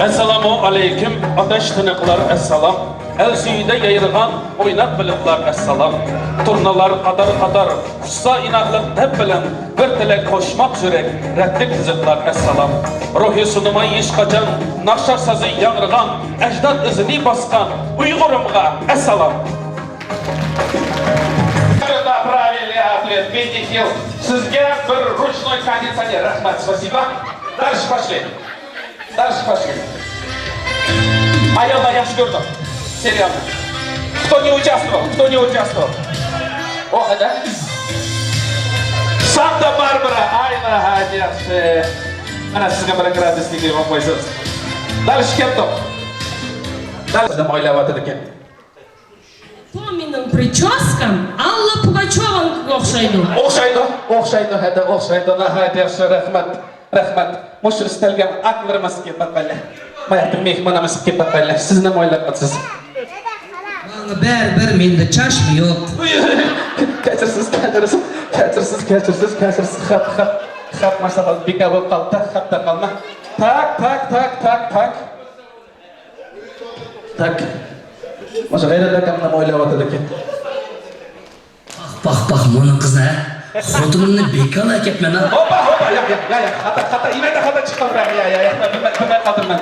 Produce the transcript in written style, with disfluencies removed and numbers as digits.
Esselamu aleyküm, ateş tınıklar esselam. El suyida yayırgan, oynat biliplar esselam. Turnalar kadar, kuşsa inaklık dep bilen, bir tile koşmak sürek, reddlik tiziklar esselam. Ruhi sunuma yiş kacan, nakşar sazı yanırgan, ecdat izini baskan, Uygurumga esselam. Правильный ответ, 5 ел. Sizge bir ручной кондиционер, рахмат, спасибо. Дальше пошли. Айолда yaxshi ko'rdim. Serialni. Кто не участвовал? О, да? Санта-Барбара, ayna yaxshi. Mana sizga bir graduslik olib qo'ysiz. Dальше ketdi. Dальше o'ylayapti ekan. Tomining прическам Alla Pugachyovanga o'xshaydi. O'xshaydi. Nahayat yaxshi, rahmat. Mush istalgan aqlimiz ketmoqda. Mayatning mehmonimiz ketmoqda. Siz nima o'ylayapsiz? Bir menda chashmi yo'q. Kechirsiz. Xat masalan beka bo'lib qoldi. Xatda qolma. Tak. Mana g'ayratda ham nima o'ylayapti ekan. Bak bunu kızına. Xotinimni bekala ketmana. Hoppa, ya, xata, inakda xata chiqib, ya, bilmay qoldim men.